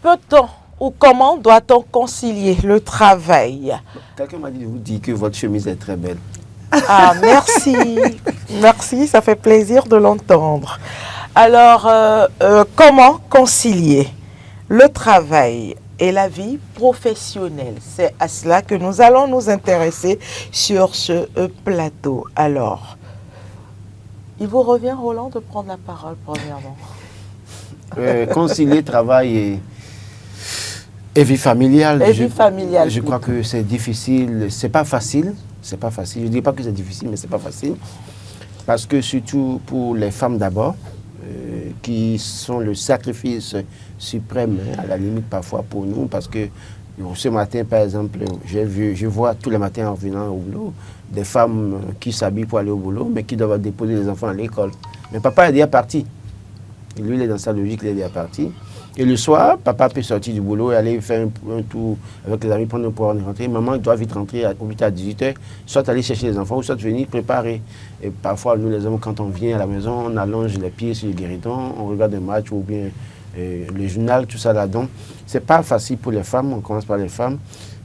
peut-on ou comment doit-on concilier le travail? Quelqu'un m'a dit de vous dire que votre chemise est très belle. Ah, merci. Merci, ça fait plaisir de l'entendre. Alors, comment concilier le travail et la vie professionnelle? C'est à cela que nous allons nous intéresser sur ce plateau. Alors, il vous revient, Roland, de prendre la parole premièrement. Concilier travail et vie familiale. Et vie familiale. Je crois que c'est difficile. C'est pas facile. C'est pas facile. Je ne dis pas que c'est difficile, mais c'est pas facile. Parce que surtout pour les femmes d'abord, qui sont le sacrifice suprême, hein, à la limite parfois pour nous, parce que ce matin, par exemple, je vois tous les matins en venant au boulot, des femmes qui s'habillent pour aller au boulot, mais qui doivent déposer les enfants à l'école. Mais papa est déjà parti. Lui, il est dans sa logique, il est déjà parti. Et le soir, papa peut sortir du boulot et aller faire un tour avec les amis, prendre un pour rentrer. Maman doit vite rentrer au plus tard à 18h, soit aller chercher les enfants, ou soit venir préparer. Et parfois, nous, les hommes, quand on vient à la maison, on allonge les pieds sur le guéridon, on regarde un match ou bien le journal, tout ça là-dedans. Ce n'est pas facile pour les femmes, on commence par les femmes.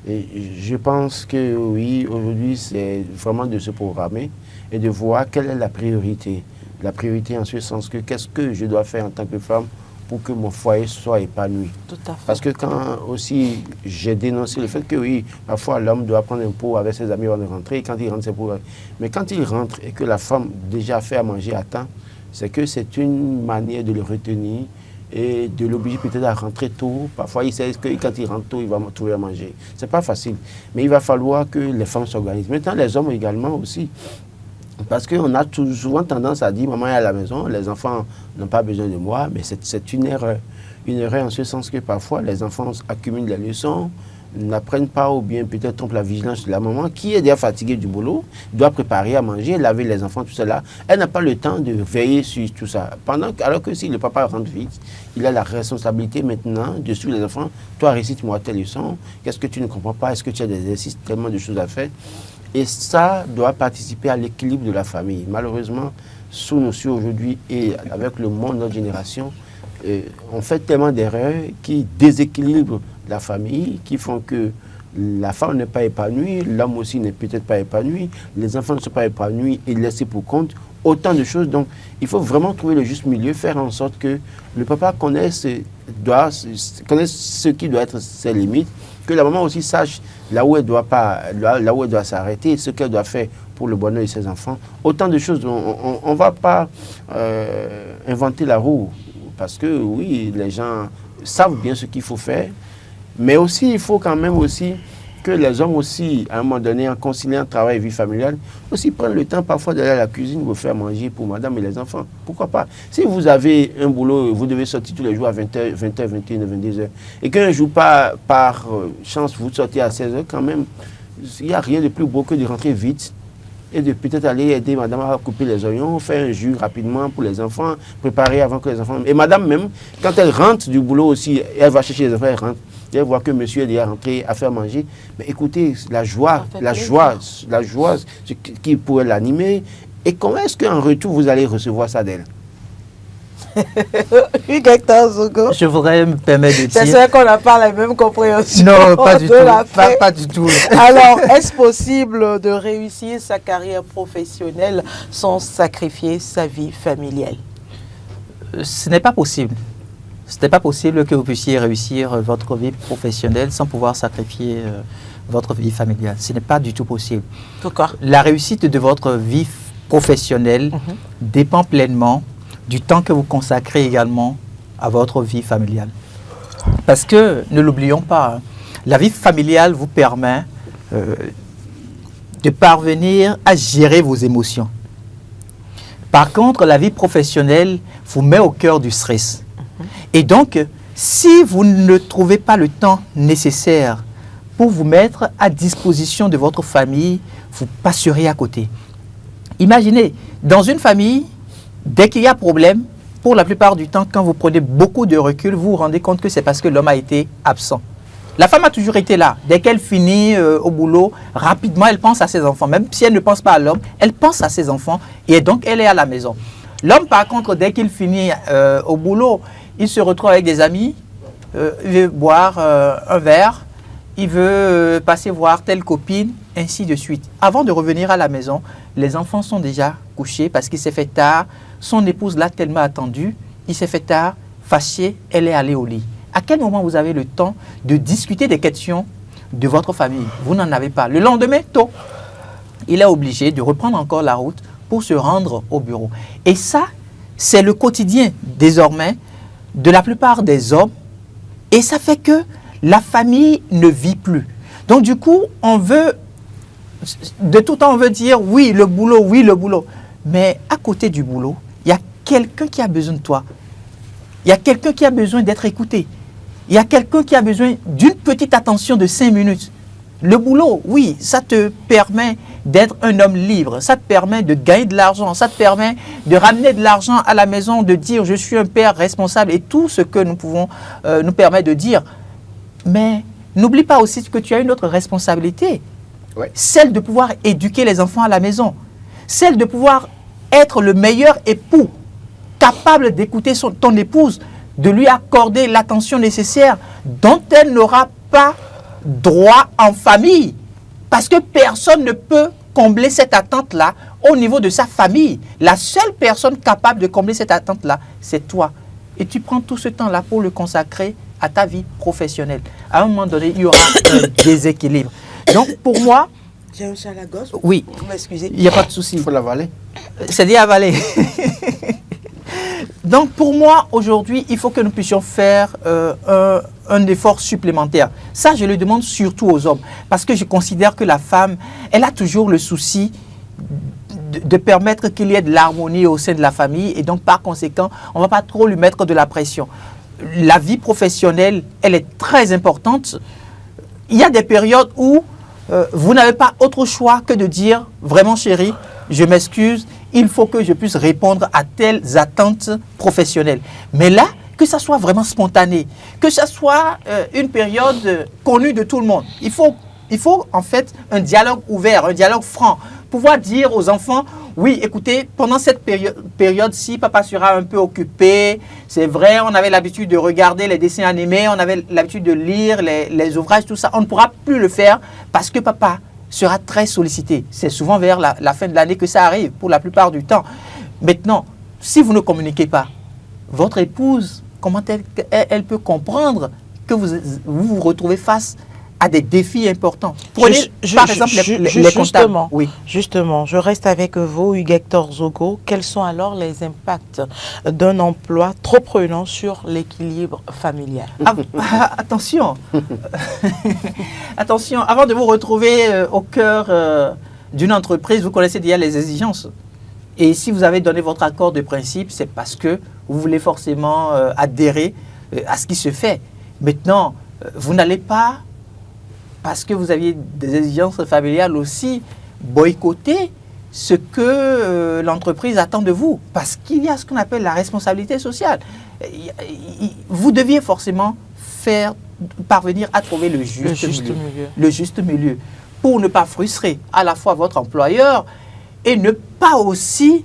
Et je pense que oui, aujourd'hui, c'est vraiment de se programmer et de voir quelle est la priorité. La priorité en ce sens que qu'est-ce que je dois faire en tant que femme pour que mon foyer soit épanoui. Tout à fait. Parce que quand aussi j'ai dénoncé le fait que oui, parfois l'homme doit prendre un pot avec ses amis avant de rentrer, et quand il rentre, c'est pour... Mais quand il rentre et que la femme déjà fait à manger à temps, c'est que c'est une manière de le retenir et de l'obliger peut-être à rentrer tôt. Parfois, il sait que quand il rentre tôt, il va trouver à manger. C'est pas facile. Mais il va falloir que les femmes s'organisent. Maintenant, les hommes également aussi. Parce qu'on a souvent tendance à dire, maman est à la maison, les enfants n'ont pas besoin de moi, mais c'est une erreur. Une erreur en ce sens que parfois les enfants accumulent les leçons, n'apprennent pas ou bien peut-être trompent la vigilance de la maman qui est déjà fatiguée du boulot, doit préparer à manger, laver les enfants, tout cela. Elle n'a pas le temps de veiller sur tout ça. Alors que si le papa rentre vite, il a la responsabilité maintenant de suivre les enfants. Toi, récite-moi telle leçon. Qu'est-ce que tu ne comprends pas? Est-ce que tu as des exercices, tellement de choses à faire? Et ça doit participer à l'équilibre de la famille. Malheureusement, sous nos cieux aujourd'hui et avec le monde de notre génération, on fait tellement d'erreurs qui déséquilibrent la famille, qui font que la femme n'est pas épanouie, l'homme aussi n'est peut-être pas épanoui, les enfants ne sont pas épanouis et laissés pour compte. Autant de choses. Donc, il faut vraiment trouver le juste milieu, faire en sorte que le papa connaisse ce qui doit être ses limites, que la maman aussi sache là où elle doit s'arrêter, ce qu'elle doit faire pour le bonheur de ses enfants. Autant de choses. On ne va pas inventer la roue, parce que oui, les gens savent bien ce qu'il faut faire, mais aussi il faut quand même aussi que les hommes aussi, à un moment donné, en conciliant travail et vie familiale, aussi prennent le temps parfois d'aller à la cuisine pour faire manger pour madame et les enfants. Pourquoi pas? Si vous avez un boulot, vous devez sortir tous les jours à 20h, 20h, 21h, 22h, et qu'un jour, par chance, vous sortez à 16h quand même, il n'y a rien de plus beau que de rentrer vite et de peut-être aller aider madame à couper les oignons, faire un jus rapidement pour les enfants, préparer avant que les enfants... Et madame même, quand elle rentre du boulot aussi, elle va chercher les enfants, elle rentre. Elle voit que monsieur est déjà rentré à faire manger. Mais écoutez, la joie qui pourrait l'animer. Et comment est-ce qu'en retour, vous allez recevoir ça d'elle? Je voudrais me permettre de dire... C'est sûr qu'on n'a pas la même compréhension. Non, pas du tout. Pas du tout. Alors, est-ce possible de réussir sa carrière professionnelle sans sacrifier sa vie familiale? Ce n'est pas possible. Ce n'est pas possible que vous puissiez réussir votre vie professionnelle sans pouvoir sacrifier votre vie familiale. Ce n'est pas du tout possible. Pourquoi? La réussite de votre vie professionnelle dépend pleinement du temps que vous consacrez également à votre vie familiale. Parce que, ne l'oublions pas, la vie familiale vous permet de parvenir à gérer vos émotions. Par contre, la vie professionnelle vous met au cœur du stress. Et donc, si vous ne trouvez pas le temps nécessaire pour vous mettre à disposition de votre famille, vous passerez à côté. Imaginez, dans une famille, dès qu'il y a problème, pour la plupart du temps, quand vous prenez beaucoup de recul, vous vous rendez compte que c'est parce que l'homme a été absent. La femme a toujours été là. Dès qu'elle finit au boulot, rapidement, elle pense à ses enfants. Même si elle ne pense pas à l'homme, elle pense à ses enfants et donc elle est à la maison. L'homme, par contre, dès qu'il finit au boulot, il se retrouve avec des amis, il veut boire un verre, il veut passer voir telle copine, ainsi de suite. Avant de revenir à la maison, les enfants sont déjà couchés parce qu'il s'est fait tard. Son épouse l'a tellement attendu, il s'est fait tard, fâché, elle est allée au lit. À quel moment vous avez le temps de discuter des questions de votre famille? Vous n'en avez pas. Le lendemain, tôt, il est obligé de reprendre encore la route pour se rendre au bureau. Et ça, c'est le quotidien désormais de la plupart des hommes. Et ça fait que la famille ne vit plus. Donc du coup, on veut, de tout temps, on veut dire oui, le boulot. Mais à côté du boulot, il y a quelqu'un qui a besoin de toi. Il y a quelqu'un qui a besoin d'être écouté. Il y a quelqu'un qui a besoin d'une petite attention de 5 minutes. Le boulot, oui, ça te permet d'être un homme libre, ça te permet de gagner de l'argent, ça te permet de ramener de l'argent à la maison, de dire je suis un père responsable et tout ce que nous pouvons nous permettre de dire. Mais n'oublie pas aussi que tu as une autre responsabilité, celle de pouvoir éduquer les enfants à la maison, celle de pouvoir être le meilleur époux, capable d'écouter ton épouse, de lui accorder l'attention nécessaire dont elle n'aura pas droit en famille. Parce que personne ne peut combler cette attente-là au niveau de sa famille. La seule personne capable de combler cette attente-là, c'est toi. Et tu prends tout ce temps-là pour le consacrer à ta vie professionnelle. À un moment donné, il y aura un déséquilibre. Donc, pour moi... J'ai un chat à la gosse. Oui. Vous m'excusez. Il n'y a pas de souci. Il faut l'avaler. C'est dit avaler. Donc, pour moi, aujourd'hui, il faut que nous puissions faire un effort supplémentaire. Ça, je le demande surtout aux hommes. Parce que je considère que la femme, elle a toujours le souci de permettre qu'il y ait de l'harmonie au sein de la famille. Et donc, par conséquent, on ne va pas trop lui mettre de la pression. La vie professionnelle, elle est très importante. Il y a des périodes où vous n'avez pas autre choix que de dire, vraiment chérie, je m'excuse, il faut que je puisse répondre à telles attentes professionnelles. Mais là, que ça soit vraiment spontané, que ça soit une période connue de tout le monde. Il faut en fait un dialogue ouvert, un dialogue franc. Pouvoir dire aux enfants, oui, écoutez, pendant cette période-ci, papa sera un peu occupé. C'est vrai, on avait l'habitude de regarder les dessins animés, on avait l'habitude de lire les ouvrages, tout ça. On ne pourra plus le faire parce que papa sera très sollicité. C'est souvent vers la fin de l'année que ça arrive, pour la plupart du temps. Maintenant, si vous ne communiquez pas, votre épouse, comment elle peut comprendre que vous retrouvez face à des défis importants? Prenez par exemple les comptables. Oui. Justement, je reste avec vous, Hugues Hector Zogo. Quels sont alors les impacts d'un emploi trop prenant sur l'équilibre familial? Attention, attention, avant de vous retrouver au cœur d'une entreprise, vous connaissez déjà les exigences. Et si vous avez donné votre accord de principe, c'est parce que vous voulez forcément adhérer à ce qui se fait. Maintenant, vous n'allez pas, parce que vous aviez des exigences familiales aussi, boycotter ce que l'entreprise attend de vous. Parce qu'il y a ce qu'on appelle la responsabilité sociale. Vous deviez forcément parvenir à trouver le juste milieu. Pour ne pas frustrer à la fois votre employeur et ne pas aussi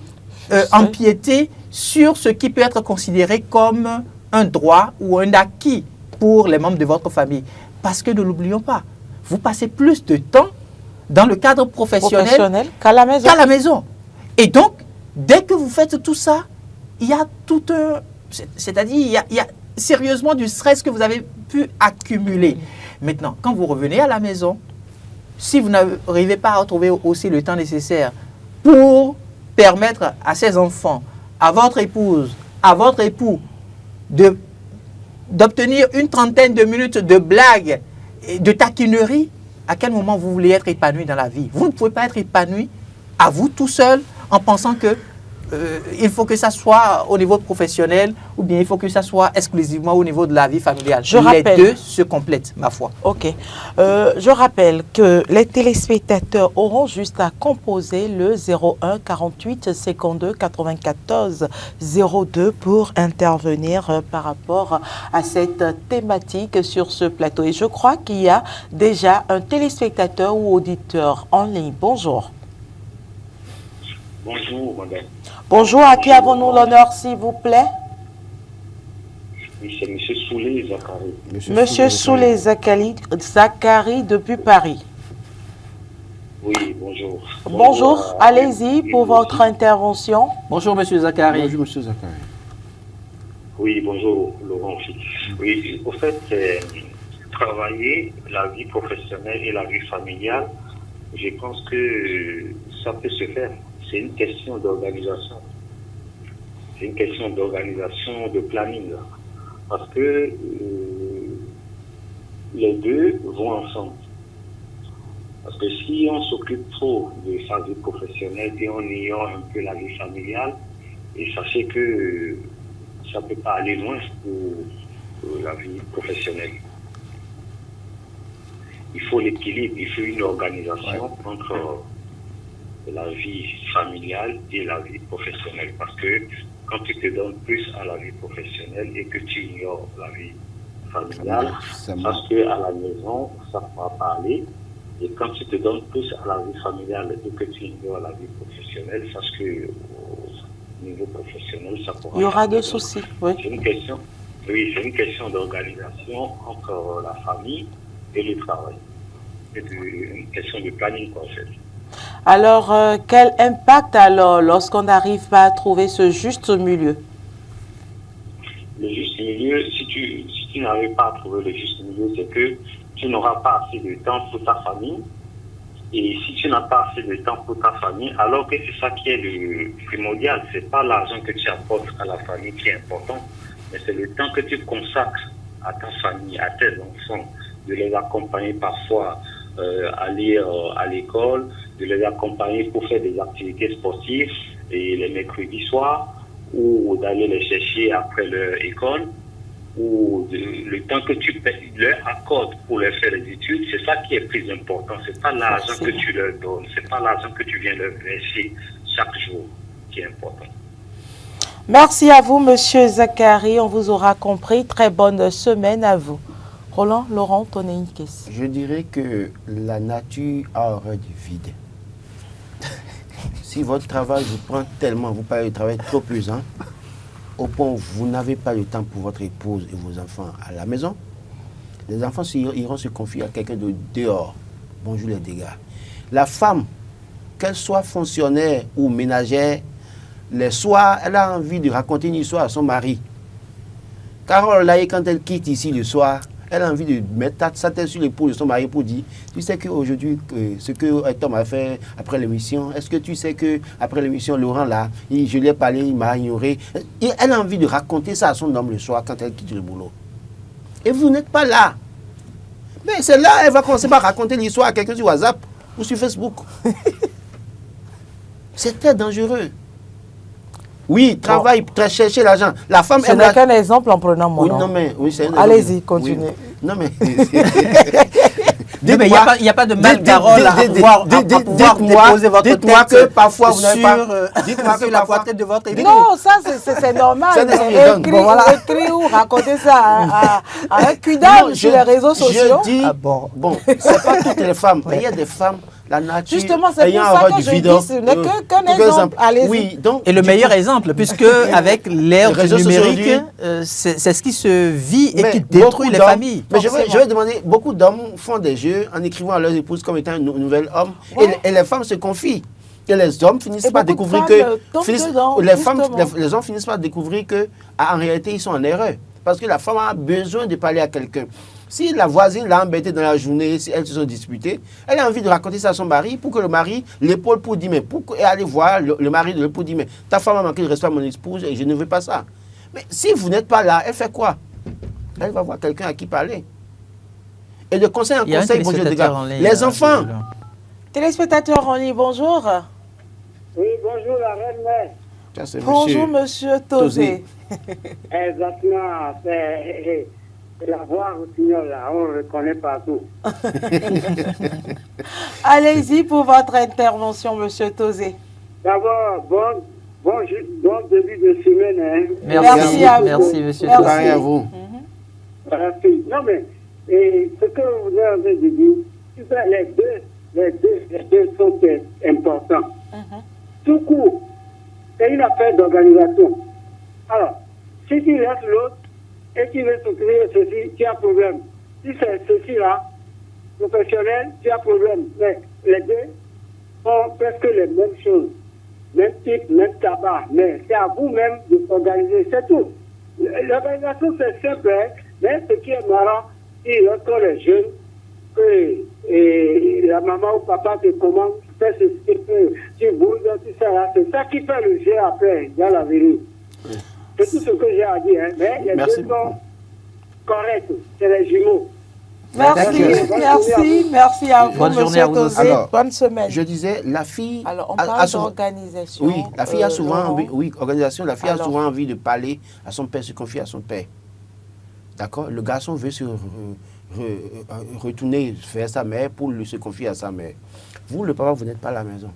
empiéter sur ce qui peut être considéré comme un droit ou un acquis pour les membres de votre famille. Parce que ne l'oublions pas, vous passez plus de temps dans le cadre professionnel qu'à la maison. Qu'à la maison. Et donc, dès que vous faites tout ça, il y a tout un... C'est-à-dire, il y a sérieusement du stress que vous avez pu accumuler. Maintenant, quand vous revenez à la maison, si vous n'arrivez pas à retrouver aussi le temps nécessaire pour permettre à ces enfants, à votre épouse, à votre époux, d'obtenir une trentaine de minutes de blagues, de taquinerie, à quel moment vous voulez être épanoui dans la vie? Vous ne pouvez pas être épanoui à vous tout seul en pensant que il faut que ça soit au niveau professionnel ou bien il faut que ça soit exclusivement au niveau de la vie familiale. Les deux se complètent, ma foi. Ok. Je rappelle que les téléspectateurs auront juste à composer le 01 48 52 94 02 pour intervenir par rapport à cette thématique sur ce plateau. Et je crois qu'il y a déjà un téléspectateur ou auditeur en ligne. Bonjour. Bonjour, madame. Bonjour, à qui avons-nous l'honneur, s'il vous plaît? Oui, c'est M. Soulé Zachary. Monsieur Soulé Zachary depuis Paris. Oui, bonjour. Bonjour, allez-y pour votre intervention. Bonjour, monsieur Zachary. Bonjour, monsieur Zachary. Oui, bonjour, Laurent. Oui, au fait, travailler la vie professionnelle et la vie familiale, je pense que ça peut se faire. C'est une question d'organisation. C'est une question d'organisation, de planning. Parce que les deux vont ensemble. Parce que si on s'occupe trop de sa vie professionnelle et on ignore un peu la vie familiale, et sachez que ça ne peut pas aller loin pour la vie professionnelle. Il faut l'équilibre, il faut une organisation entre la vie familiale et la vie professionnelle. Parce que quand tu te donnes plus à la vie professionnelle et que tu ignores la vie familiale, parce qu'à la maison, ça ne pourra pas aller. Et quand tu te donnes plus à la vie familiale et que tu ignores la vie professionnelle, sache que au niveau professionnel, ça pourra. Il y aura des soucis, oui. C'est une question, oui, c'est une question d'organisation entre la famille et le travail. C'est une question de planning, en fait. Alors, quel impact alors lorsqu'on n'arrive pas à trouver ce juste milieu? Le juste milieu, si tu n'arrives pas à trouver le juste milieu, c'est que tu n'auras pas assez de temps pour ta famille. Et si tu n'as pas assez de temps pour ta famille, alors que c'est ça qui est le primordial, c'est pas l'argent que tu apportes à la famille qui est important, mais c'est le temps que tu consacres à ta famille, à tes enfants, de les accompagner parfois aller à l'école, de les accompagner pour faire des activités sportives et les mercredis soirs, ou d'aller les chercher après leur école, ou le temps que tu leur accordes pour leur faire les études, c'est ça qui est plus important. C'est pas l'argent que tu leur donnes, c'est pas l'argent que tu viens leur verser chaque jour qui est important. Merci à vous, monsieur Zachary. On vous aura compris. Très bonne semaine à vous. Roland, Laurent, on a une question. Je dirais que la nature a horreur du vide. Si votre travail vous prend tellement, vous parlez de travail trop pesant, au point où vous n'avez pas le temps pour votre épouse et vos enfants à la maison, les enfants iront se confier à quelqu'un de dehors. Bonjour les dégâts. La femme, qu'elle soit fonctionnaire ou ménagère, les soirs, elle a envie de raconter une histoire à son mari. Carole, là, quand elle quitte ici le soir, elle a envie de mettre sa tête sur l'épaule de son mari pour dire, tu sais qu'aujourd'hui, ce que Tom a fait après l'émission, est-ce que tu sais qu'après l'émission, Laurent, là, je lui ai parlé, il m'a ignoré. Et elle a envie de raconter ça à son homme le soir quand elle quitte le boulot. Et vous n'êtes pas là. Mais c'est là, elle va commencer par raconter l'histoire à quelqu'un sur WhatsApp ou sur Facebook. C'est très dangereux. Oui, travail, chercher l'argent. La femme Ce n'est qu'un exemple en prenant mon nom. Non, mais, oui, allez-y, continuez. Oui. Non, mais... Il n'y a pas de mal-parole à pouvoir déposer votre tête que parfois vous n'avez pas... Dites-moi que la poitrine de votre époux. Non, ça c'est normal. Écrire ou raconter ça à un cul-d'âme sur les réseaux sociaux. Je dis, bon, c'est pas toutes les femmes, mais il y a des femmes, la nature... Justement, c'est pour ça que je dis, ce n'est qu'un exemple. Allez-y. Oui, donc, et le meilleur exemple, puisque avec l'ère numérique, c'est ce qui se vit et qui détruit les familles. Mais je vais demander, beaucoup d'hommes font des jeux en écrivant à leurs épouses comme étant un nouvel homme, et les femmes se confient. Et les hommes finissent par découvrir que... Les hommes finissent par découvrir que, en réalité, ils sont en erreur. Parce que la femme a besoin de parler à quelqu'un. Si la voisine l'a embêtée dans la journée, si elles se sont disputées, elle a envie de raconter ça à son mari pour que le mari l'épaule pour dire, mais et aller voir le mari de l'époux dire, mais ta femme a manqué de respect à mon épouse et je ne veux pas ça. Mais si vous n'êtes pas là, elle fait quoi? Elle va voir quelqu'un à qui parler. Et de conseil en conseil, bonjour les gars. Les enfants. Téléspectateurs en ligne, bonjour. Oui, bonjour la reine mère. Bonjour monsieur Tozé. Exactement, c'est la voix routignole là, on le reconnaît partout. Allez-y pour votre intervention, monsieur Tozé. D'abord, bon début de semaine. Hein. Merci à vous. Merci, monsieur Merci. Tozé. À vous. Merci. Non, mais ce que vous avez en train de dire, les deux sont importants. Tout court, c'est une affaire d'organisation. Alors, si tu laisses l'autre, et qui veut s'occuper de ceci, tu as problème. Si c'est ceci-là, professionnel, tu as problème. Mais les deux font presque les mêmes choses. Même type, même tabac. Mais c'est à vous-même de s'organiser, c'est tout. L'organisation, c'est simple, hein, mais ce qui est marrant, si lorsqu'on est jeune, que la maman ou papa te commande, fais ceci, tu bouges, tout ça, là, c'est ça qui fait le jeu après, dans l'avenir. C'est tout ce que j'ai à dire, hein, mais les Merci deux sont corrects, c'est les jumeaux. Merci, merci à vous, Bonne journée à monsieur vous aussi. Tosé. Alors, Bonne semaine. Je disais, la fille... Alors, on a parle souvent- d'organisation. Oui, la fille a souvent Laurent. envie, oui, organisation, la fille Alors. a souvent envie de parler à son père, se confier à son père. D'accord? Le garçon veut se retourner vers sa mère pour se confier à sa mère. Vous, le papa, vous n'êtes pas à la maison.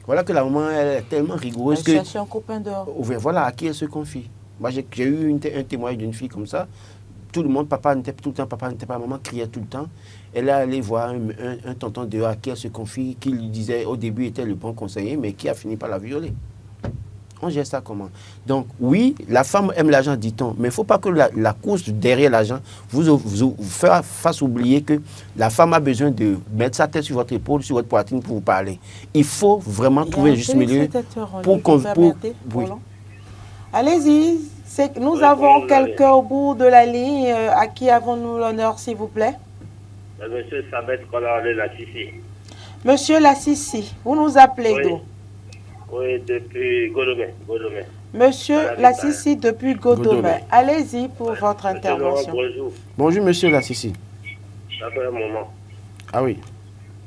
Voilà que la maman, elle est tellement rigoureuse Elle que... cherche un copain dehors. Voilà à qui elle se confie. Moi, j'ai eu un témoignage d'une fille comme ça. Tout le monde, papa n'était tout le temps, papa n'était pas, maman criait tout le temps. Elle est allée voir un tonton dehors à qui elle se confie, qui lui disait au début était le bon conseiller, mais qui a fini par la violer. On gère ça comment? Donc oui, la femme aime l'argent, dit-on, mais il ne faut pas que la course derrière l'argent vous fasse oublier que la femme a besoin de mettre sa tête sur votre épaule, sur votre poitrine pour vous parler. Il faut vraiment trouver le juste milieu pour qu'on... Oui. Allez-y, nous Oui, avons bonjour. quelqu'un au bout de la ligne. À qui avons-nous l'honneur, s'il vous plaît? Monsieur Sabet Koloré, la Sissi. Monsieur Lassissi, vous nous appelez Oui. d'où? Oui, depuis Godomé. Monsieur Voilà, Lassissi depuis Godomé. Godomé. Allez-y pour votre Monsieur Laurent, intervention. bonjour. Bonjour monsieur là, Sissi. Ça fait un moment. Ah oui,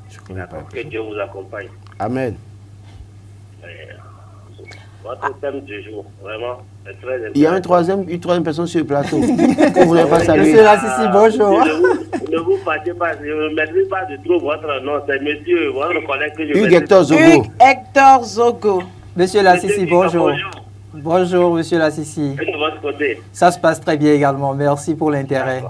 je ne connais pas. D'accord. Que Dieu vous accompagne. Amen. Votre thème du jour, vraiment, est très intéressant. Il y a une troisième personne sur le plateau que vous n'avez pas salué. Monsieur Lassissi, bonjour. Ne vous partez pas, je ne maîtrise pas de trop votre nom. C'est monsieur, votre collègue que je Hugues maîtrise. Hector Zogo. Hugues Hector Zogo. Monsieur Lassissi, Monsieur bonjour. Bonjour. Bonjour, monsieur Lassissi. Et de votre côté. Ça se passe très bien également. Merci pour l'intérêt.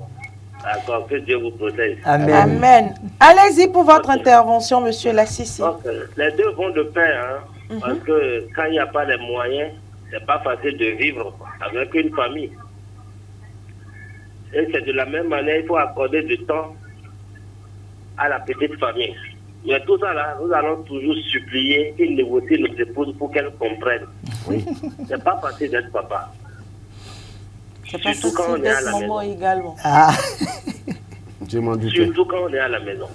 D'accord, que Dieu vous protège. Amen. Amen. Allez-y pour votre intervention, monsieur Lassissi. Donc, les deux vont de pair, hein, parce que quand il n'y a pas les moyens, c'est pas facile de vivre avec une famille. Et c'est de la même manière, il faut accorder du temps à la petite famille. Mais tout ça là, nous allons toujours supplier et négocier nos épouses pour qu'elles comprennent. Oui. C'est pas facile d'être papa. C'est pas Surtout quand facile on est à d'être la maman maison. également. Ah, Je m'en doutais. Surtout quand on est à la maison.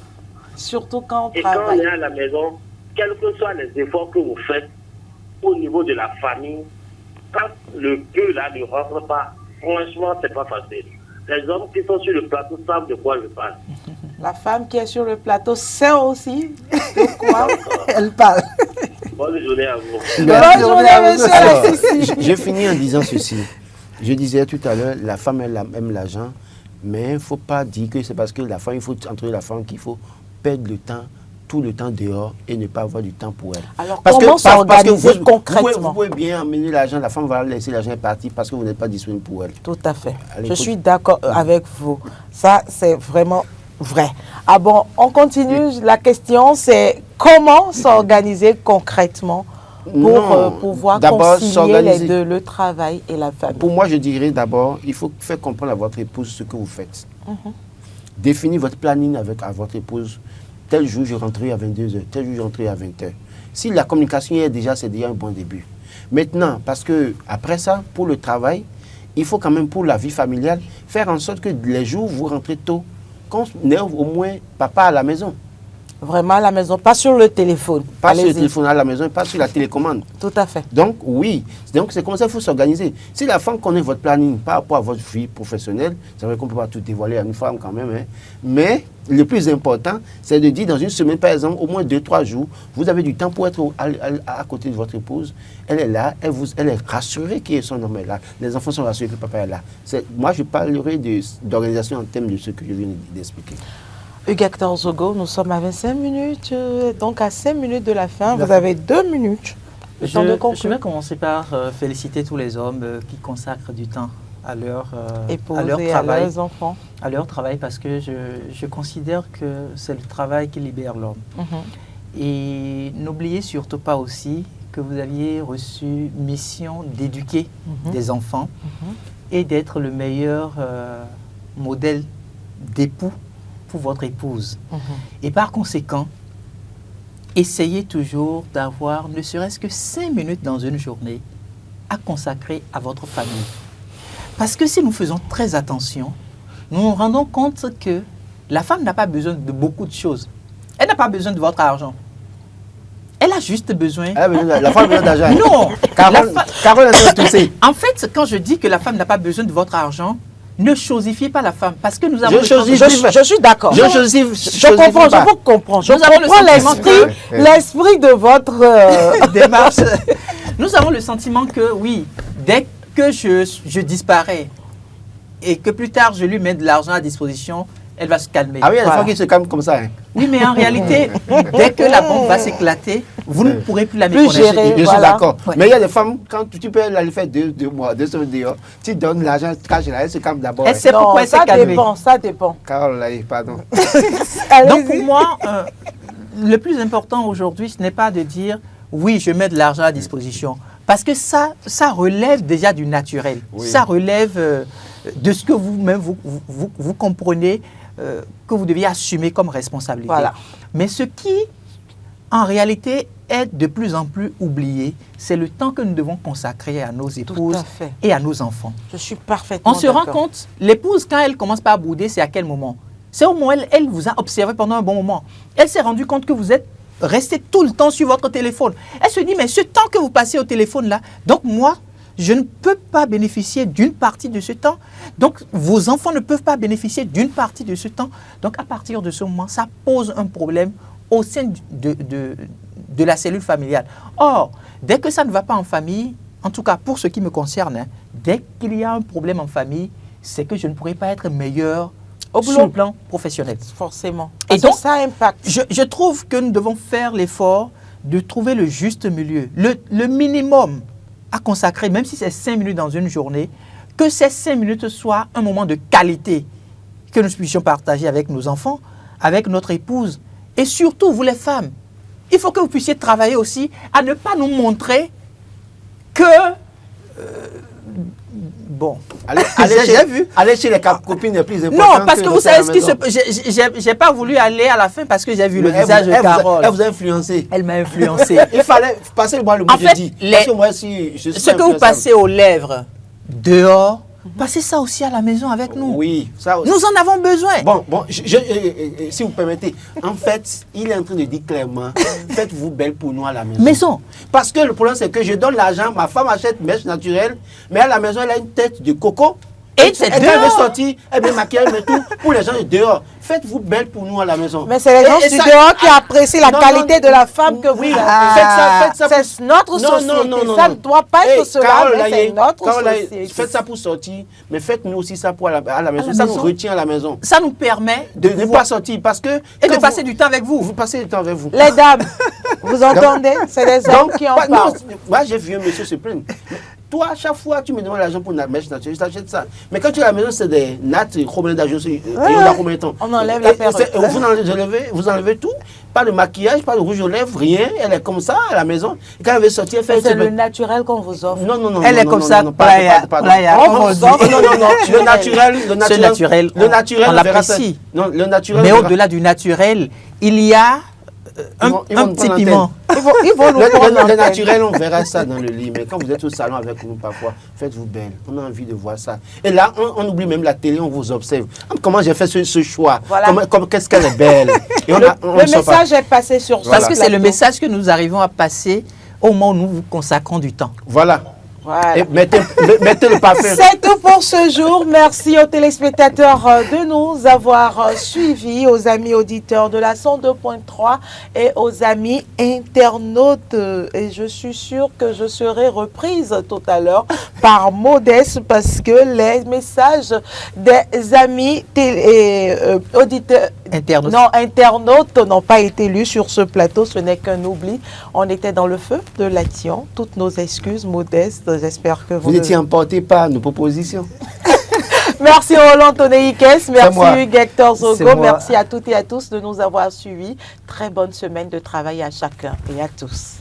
Surtout quand on Et quand on travaille. est à la maison, quels que soient les efforts que vous faites au niveau de la famille, quand le peu là ne rentre pas, franchement, c'est pas facile. Les hommes qui sont sur le plateau savent de quoi je parle. La femme qui est sur le plateau sait aussi de quoi. elle parle. Bonne journée à vous. Bonne journée, monsieur Alors, Lassissi. je finis en disant ceci. Je disais tout à l'heure, la femme elle aime l'argent, mais il ne faut pas dire que c'est parce que la femme, il faut entrer la femme qu'il faut perdre le temps, tout le temps dehors et ne pas avoir du temps pour elle. Alors, Parce comment que, parce que s'organiser vous concrètement? pouvez bien amener l'argent, la femme va laisser l'argent partir parce que vous n'êtes pas disponible pour elle. Tout à fait. Allez, Je écoute. suis d'accord avec vous. Ça, c'est vraiment vrai. Ah bon, on continue. La question, c'est comment s'organiser concrètement pour Non, pouvoir d'abord, concilier les s'organiser. deux, le travail et la famille. Pour moi, je dirais d'abord, il faut faire comprendre à votre épouse ce que vous faites. Définissez votre planning à votre épouse. Tel jour, je rentrerai à 22h, tel jour, je rentrerai à 20h. Si la communication est déjà, c'est déjà un bon début. Maintenant, parce que après ça, pour le travail, il faut quand même, pour la vie familiale, faire en sorte que les jours où vous rentrez tôt, qu'on ait au moins papa à la maison. Vraiment à la maison, pas sur le téléphone. Pas sur le Allez-y. téléphone à la maison, pas sur la télécommande. Tout à fait. Donc, oui. Donc, c'est comme ça qu'il faut s'organiser. Si la femme connaît votre planning par rapport à votre vie professionnelle, c'est vrai qu'on ne peut pas tout dévoiler à une femme quand même. Hein. Mais le plus important, c'est de dire dans une semaine, par exemple, au moins 2-3 jours, vous avez du temps pour être à côté de votre épouse. Elle est là, elle est rassurée que son homme est là. Les enfants sont rassurés que papa est là. Moi, je parlerai d'organisation en termes de ce que je viens d'expliquer. Hugues Hector Zogo, nous sommes à 25 minutes, donc à 5 minutes de la fin. Vous avez 2 minutes. Le temps de Je conclure. vais commencer par féliciter tous les hommes qui consacrent du temps à leur Épouser à travail. leurs enfants. À leur travail parce que je considère que c'est le travail qui libère l'homme. Et n'oubliez surtout pas aussi que vous aviez reçu mission d'éduquer des enfants et d'être le meilleur modèle d'époux pour votre épouse. Et par conséquent, essayez toujours d'avoir ne serait-ce que 5 minutes dans une journée à consacrer à votre famille. Parce que si nous faisons très attention, nous nous rendons compte que la femme n'a pas besoin de beaucoup de choses. Elle n'a pas besoin de votre argent. Elle a juste besoin... La femme a besoin d'argent. Non. Carole est toussée. En fait, quand je dis que la femme n'a pas besoin de votre argent, ne chosifiez pas la femme. Parce que nous avons... Je suis d'accord. Je comprends, je vous comprends. Je comprends l'esprit de votre démarche. Nous avons le sentiment que, oui, dès que je disparais et que plus tard je lui mets de l'argent à disposition, elle va se calmer. Ah oui, il y a des femmes qui se calment comme ça. Hein. Oui, mais en réalité, dès que la bombe va s'éclater, vous ne pourrez plus la méconnaître. Je suis d'accord. Ouais. Mais il y a des femmes, quand tu peux aller faire 2 mois, 2 semaines dehors, tu donnes l'argent, cache là, elle se calme d'abord. Elle sait pourquoi elle s'est calmée. Ça dépend. Carole, là, pardon. Donc pour moi, le plus important aujourd'hui, ce n'est pas de dire, oui, je mets de l'argent à disposition. Parce que ça relève déjà du naturel. Oui. Ça relève de ce que vous-même, vous comprenez que vous deviez assumer comme responsabilité. Voilà. Mais ce qui, en réalité, est de plus en plus oublié, c'est le temps que nous devons consacrer à nos épouses et à nos enfants. Je suis parfaitement d'accord. On se rend compte, l'épouse, quand elle commence par bouder, c'est à quel moment? C'est au moment où elle vous a observé pendant un bon moment. Elle s'est rendue compte que vous êtes resté tout le temps sur votre téléphone. Elle se dit, mais ce temps que vous passez au téléphone là, donc moi, je ne peux pas bénéficier d'une partie de ce temps. Donc, vos enfants ne peuvent pas bénéficier d'une partie de ce temps. Donc, à partir de ce moment, ça pose un problème au sein de la cellule familiale. Or, dès que ça ne va pas en famille, en tout cas pour ce qui me concerne, hein, dès qu'il y a un problème en famille, c'est que je ne pourrai pas être meilleur sur le plan professionnel. Forcément. Et donc, ça impacte. Je trouve que nous devons faire l'effort de trouver le juste milieu, le minimum à consacrer, même si c'est 5 minutes dans une journée, que ces 5 minutes soient un moment de qualité que nous puissions partager avec nos enfants, avec notre épouse et surtout vous les femmes. Il faut que vous puissiez travailler aussi à ne pas nous montrer que... bon, Allez chez les copines les plus importantes. Non, parce que vous savez ce qui se... J'ai pas voulu aller à la fin parce que j'ai vu le visage de Carole. Elle vous a influencé. Elle m'a influencé. Il fallait passer moi le mot en fait, ce que vous passez aux lèvres dehors, passez ça aussi à la maison avec nous. Oui, ça aussi. Nous en avons besoin. Bon, si vous permettez, en fait, il est en train de dire clairement, faites-vous belle pour nous à la maison. Parce que le problème, c'est que je donne l'argent, ma femme achète mèche naturelle, mais à la maison, elle a une tête de coco. Et c'est dehors. Elle veut sortir, elle veut maquiller, elle met tout pour les gens de dehors. Faites-vous belle pour nous à la maison. Mais c'est les gens du dehors qui apprécient la qualité de la femme que vous avez. Faites ça. C'est notre société. Ça ne doit pas être cela, mais c'est notre société. Faites ça pour sortir, mais faites-nous aussi ça pour à la maison. Ça nous retient à la maison. Ça nous permet de ne pas sortir parce que... Et de passer du temps avec vous. Vous passez du temps avec vous. Les dames, vous entendez? C'est des hommes qui en parlent. Moi, j'ai vu un monsieur se plaindre. Toi, à chaque fois, tu me demandes l'argent pour une mèche naturelle, je t'achète ça. Mais quand tu es à la maison, c'est des nattes, combien d'argent, et on a combien de temps? On enlève la perruque. Vous enlevez tout, pas de maquillage, pas de rouge aux lèvres, rien. Elle est comme ça à la maison. Et quand elle veut sortir, elle fait... C'est le naturel qu'on vous offre. Non. Elle est comme ça, playa. Non. Le naturel, on l'apprécie. Non, le naturel. Mais au-delà du naturel, il y a un petit piment. Le naturel, on verra ça dans le lit. Mais quand vous êtes au salon avec nous, parfois, faites-vous belle. On a envie de voir ça. Et là, on oublie même la télé, on vous observe. Comment j'ai fait ce choix? Voilà. Qu'est-ce qu'elle est belle? Et le message est passé sur ça. Parce que c'est le message que nous arrivons à passer au moment où nous vous consacrons du temps. Voilà. Voilà. Et mettez le parfum. C'est tout pour ce jour. Merci aux téléspectateurs de nous avoir suivis, aux amis auditeurs de la 102.3 et aux amis internautes. Et je suis sûre que je serai reprise tout à l'heure par Modeste parce que les messages des amis auditeurs internautes n'ont pas été lus sur ce plateau. Ce n'est qu'un oubli. On était dans le feu de l'action. Toutes nos excuses, Modeste. J'espère que vous étiez emporté par nos propositions. Merci Roland Toneikes, merci Hector Zogo, merci à toutes et à tous de nous avoir suivis. Très bonne semaine de travail à chacun et à tous.